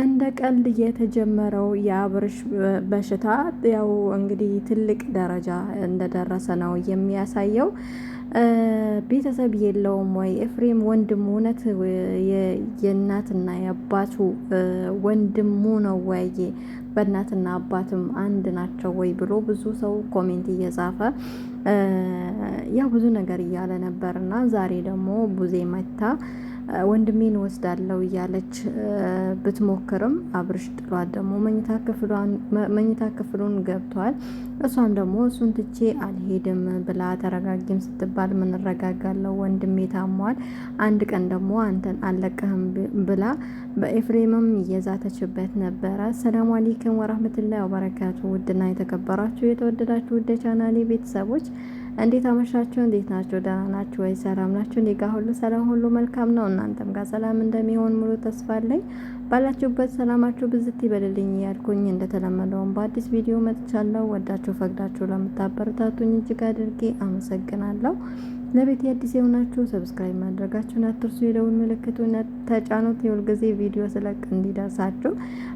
እንደ ቀልድ የተጀመረው የአብርሽ በሽታ ያው እንግዲህ ትልቅ ደረጃ እንደደረሰ ነው የሚያሳየው። ቤተሰብ የለውም ወይ ኤፍሬም ወንድሙ? እውነት የእናትና የአባቱ ወንድሙ ነው ወይ? በእናትና አባትም አንድ ናቸው ወይ ብሎ ብዙ ሰው ኮሜንት እየጻፈ ያው ብዙ ነገር እያለ ነበር። እና ዛሬ ደግሞ ቡዜ መታ ወንድሜን ወስዳለሁ እያለች ብትሞክርም አብርሽ ጥሏት ደግሞ መኝታ ክፍሉን ገብቷል። እሷም ደግሞ እሱን ትቼ አልሄድም ብላ ተረጋጊም ስትባል ምን እረጋጋለሁ ወንድሜ ታሟል፣ አንድ ቀን ደግሞ አንተን አልለቅህም ብላ በኤፍሬምም እየዛተችበት ነበረ። ሰላም አለይኩም ወራህመቱላሂ ወበረካቱ። ውድና የተከበራችሁ የተወደዳችሁ ውድ ቻናሌ ቤተሰቦች እንዴት አመሻችሁ? እንዴት ናችሁ? ደህና ናችሁ ወይ? ሰላም ናችሁ? እኔ ጋር ሁሉ ሰላም፣ ሁሉ መልካም ነው። እናንተም ጋር ሰላም እንደሚሆን ሙሉ ተስፋ አለኝ። ባላችሁበት ሰላማችሁ ብዝት ይበልልኝ ያልኩኝ እንደተለመደውም በአዲስ ቪዲዮ መጥቻለሁ። ወዳችሁ ፈቅዳችሁ ለምታበረታቱኝ እጅግ አድርጌ አመሰግናለሁ። ለቤት አዲስ የሆናችሁ ሰብስክራይብ ማድረጋችሁን አትርሱ። የደውል ምልክቱን ተጫኑት፣ የሁል ጊዜ ቪዲዮ ስለቅ እንዲደርሳችሁ።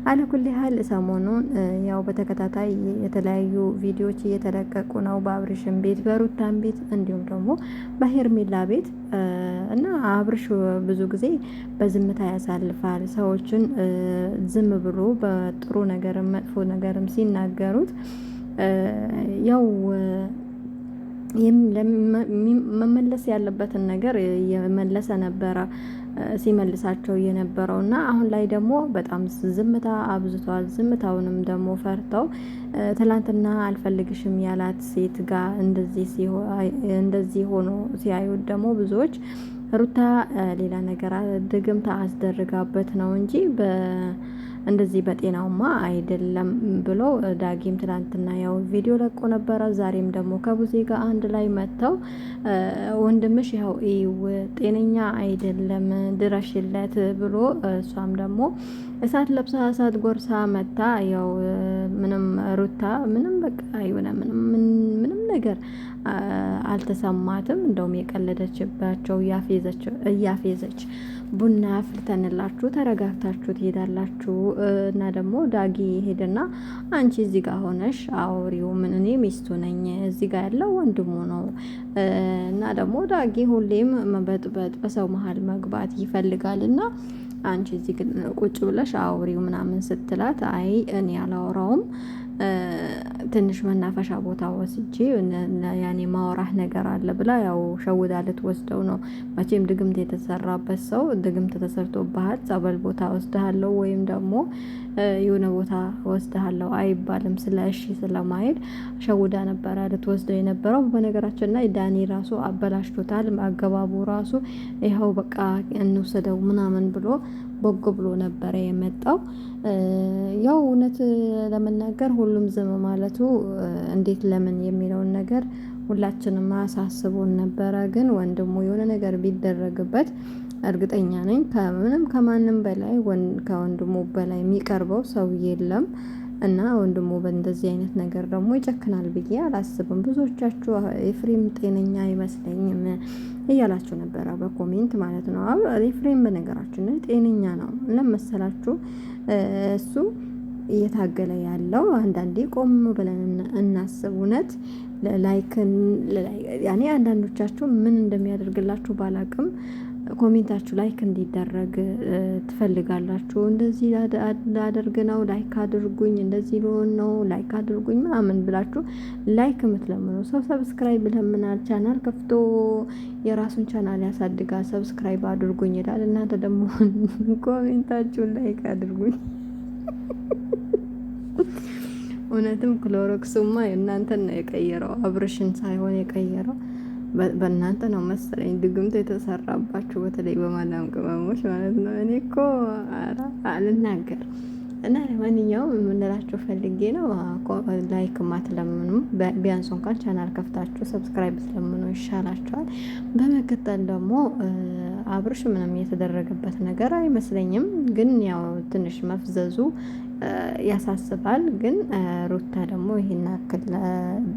አለኩል ያህል ሰሞኑን ያው በተከታታይ የተለያዩ ቪዲዮዎች እየተለቀቁ ነው፣ በአብርሽም ቤት፣ በሩታን ቤት እንዲሁም ደግሞ በሄርሜላ ቤት እና አብርሽ ብዙ ጊዜ በዝምታ ያሳልፋል። ሰዎችን ዝም ብሎ በጥሩ ነገርም መጥፎ ነገርም ሲናገሩት ያው መመለስ ያለበትን ነገር የመለሰ ነበረ ሲመልሳቸው የነበረው እና አሁን ላይ ደግሞ በጣም ዝምታ አብዝቷል። ዝምታውንም ደግሞ ፈርተው ትላንትና አልፈልግሽም ያላት ሴት ጋር እንደዚህ ሆኖ ሲያዩት ደግሞ ብዙዎች ሩታ ሌላ ነገር ድግምታ አስደርጋበት ነው እንጂ እንደዚህ በጤናውማ አይደለም ብሎ ዳጊም ትላንትና ያው ቪዲዮ ለቆ ነበረ። ዛሬም ደግሞ ከቡዜ ጋር አንድ ላይ መጥተው ወንድምሽ ያው ጤነኛ አይደለም ድረሽለት ብሎ እሷም ደግሞ እሳት ለብሳ እሳት ጎርሳ መታ ያው ምንም ሩታ ምንም በቃ አይሆነ ምንም ነገር አልተሰማትም። እንደውም የቀለደችባቸው እያፌዘች ቡና አፍልተንላችሁ ተረጋግታችሁ ትሄዳላችሁ እና ደግሞ ዳጊ ሄድና አንቺ እዚህ ጋር ሆነሽ አውሪው፣ ምን እኔ ሚስቱ ነኝ፣ እዚህ ጋር ያለው ወንድሙ ነው እና ደግሞ ዳጊ ሁሌም መበጥበጥ በሰው መሀል መግባት ይፈልጋል እና አንቺ እዚህ ቁጭ ብለሽ አውሪው ምናምን ስትላት አይ እኔ አላወራውም ትንሽ መናፈሻ ቦታ ወስጄ ያኔ ማውራህ ነገር አለ ብላ ያው ሸውዳ ልትወስደው ነው። መቼም ድግምት የተሰራበት ሰው ድግምት ተሰርቶብሃል ጸበል ቦታ ወስደሃለሁ ወይም ደግሞ የሆነ ቦታ ወስደሃለሁ አይባልም። ስለ እሺ ስለማይል ሸውዳ ነበረ ልትወስደው የነበረው። በነገራችን ላይ ዳኒ ራሱ አበላሽቶታል። አገባቡ ራሱ ይኸው በቃ እንውሰደው ምናምን ብሎ ቦግ ብሎ ነበረ የመጣው። ያው እውነት ለመናገር ሁሉም ዝም ማለቱ እንዴት ለምን የሚለውን ነገር ሁላችንም አሳስቦን ነበረ። ግን ወንድሙ የሆነ ነገር ቢደረግበት እርግጠኛ ነኝ ከምንም ከማንም በላይ ከወንድሙ በላይ የሚቀርበው ሰው የለም እና ወንድሙ በእንደዚህ አይነት ነገር ደግሞ ይጨክናል ብዬ አላስብም። ብዙዎቻችሁ ኤፍሬም ጤነኛ አይመስለኝም እያላችሁ ነበረ በኮሜንት ማለት ነው። ኤፍሬም በነገራችን ላይ ጤነኛ ነው ለመሰላችሁ። እሱ እየታገለ ያለው አንዳንዴ ቆም ብለን እናስብ። እውነት ያኔ አንዳንዶቻችሁ ምን እንደሚያደርግላችሁ ባላቅም ኮሜንታችሁ ላይክ እንዲደረግ ትፈልጋላችሁ። እንደዚህ ላደርግ ነው ላይክ አድርጉኝ፣ እንደዚህ ሊሆን ነው ላይክ አድርጉኝ ምናምን ብላችሁ ላይክ የምትለምኑ ሰው ሰብስክራይብ ለምናል። ቻናል ከፍቶ የራሱን ቻናል ያሳድጋል። ሰብስክራይብ አድርጉኝ ይላል። እናንተ ደግሞ ኮሜንታችሁን ላይክ አድርጉኝ። እውነትም ክሎሮክሱማ እናንተን ነው የቀየረው፣ አብርሽን ሳይሆን የቀየረው በእናንተ ነው መሰለኝ ድግምት የተሰራባችሁ፣ በተለይ በማዳም ቅመሞች ማለት ነው። እኔ እኮ አልናገር እና ለማንኛውም የምንላችሁ ፈልጌ ነው። ላይክ ማትለምኑ ቢያንስ እንኳን ቻናል ከፍታችሁ ሰብስክራይብ ስለምኑ ይሻላችኋል። በመቀጠል ደግሞ አብርሽ ምንም የተደረገበት ነገር አይመስለኝም፣ ግን ያው ትንሽ መፍዘዙ ያሳስባል። ግን ሩታ ደግሞ ይሄን ያክል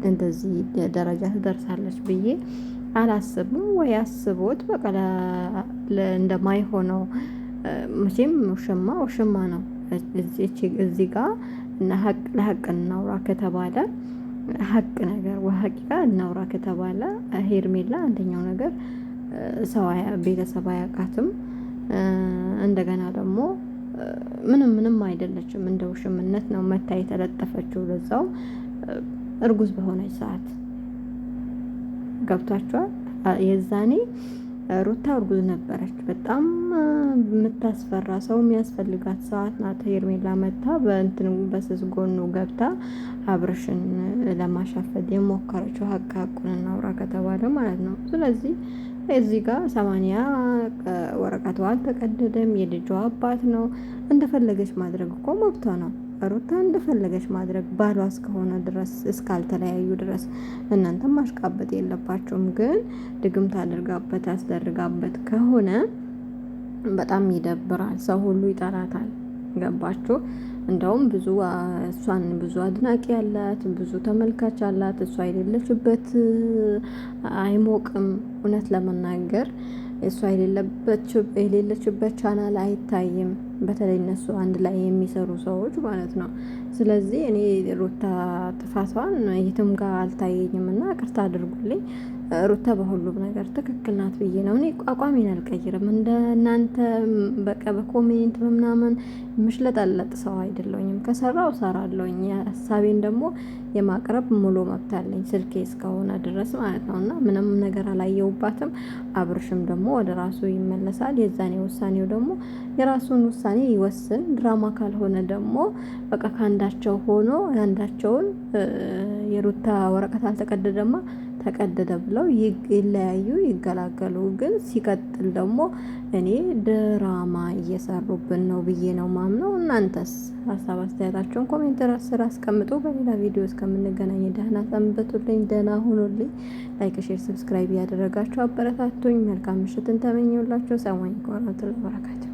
እንደዚህ ደረጃ ትደርሳለች ብዬ አላስብም። ወይ አስቦት በቃ እንደማይሆነው መቼም ውሽማ ነው። እዚህ ጋር እና ለሀቅ እናውራ ከተባለ ሀቅ ነገር ወሀቂቃ እናውራ ከተባለ ሄርሜላ አንደኛው ነገር ቤተሰብ አያውቃትም። እንደገና ደግሞ ምንም አይደለችም። እንደ ውሽምነት ነው መታ የተለጠፈችው። ለዛው እርጉዝ በሆነች ሰዓት ገብቷቸዋል። የዛኔ ሩታ እርጉዝ ነበረች። በጣም የምታስፈራ ሰው የሚያስፈልጋት ሰዓት ናት። ሄርሜላ መታ በስስ ጎኑ ገብታ አብርሽን ለማሻፈድ የሞከረችው ሀቁን እናውራ ከተባለ ማለት ነው። ስለዚህ እዚህ ጋር 80 ወረቀቷ አልተቀደደም። የልጇ አባት ነው። እንደፈለገች ማድረግ እኮ መብቷ ነው። ሩታ እንደፈለገች ማድረግ ባሏ እስከሆነ ድረስ እስካልተለያዩ ድረስ እናንተም ማሽቃበጥ የለባቸውም። ግን ድግምት አድርጋበት ያስደርጋበት ከሆነ በጣም ይደብራል። ሰው ሁሉ ይጠላታል። ገባችሁ? እንደውም እሷን ብዙ አድናቂ ያላት ብዙ ተመልካች አላት። እሷ የሌለችበት አይሞቅም። እውነት ለመናገር እሷ የሌለችበት ቻናል አይታይም። በተለይ እነሱ አንድ ላይ የሚሰሩ ሰዎች ማለት ነው። ስለዚህ እኔ ሩታ ጥፋቷን የትም ጋር አልታየኝም እና ይቅርታ አድርጉልኝ። ሩታ በሁሉም ነገር ትክክል ናት ብዬ ነው እኔ አቋሜን አልቀይርም። እንደ እናንተ በቃ በኮሜንት በምናምን ምሽለጠለጥ ሰው አይደለሁኝም። ከሰራው እሰራለሁኝ። ሀሳቤን ደግሞ የማቅረብ ሙሉ መብት አለኝ ስልኬ እስከሆነ ድረስ ማለት ነው። እና ምንም ነገር አላየውባትም። አብርሽም ደግሞ ወደ ራሱ ይመለሳል። የዛኔ ውሳኔው ደግሞ የራሱን ውሳኔ ይወስን። ድራማ ካልሆነ ደግሞ በቃ ከአንዳቸው ሆኖ አንዳቸውን የሩታ ወረቀት አልተቀደደማ ተቀደደ ብለው ይለያዩ ይገላገሉ። ግን ሲቀጥል ደግሞ እኔ ድራማ እየሰሩብን ነው ብዬ ነው ማምነው። እናንተስ ሀሳብ አስተያየታችሁን ኮሜንት ስር አስቀምጡ። በሌላ ቪዲዮ እስከምንገናኝ ደህና ሰንብቱልኝ፣ ደህና ሁኑልኝ። ላይክ፣ ሼር፣ ሰብስክራይብ እያደረጋችሁ አበረታቱኝ። መልካም ምሽትን ተመኘውላችሁ። ሰላም አለይኩም ወራህመቱላሂ ወበረካቱ።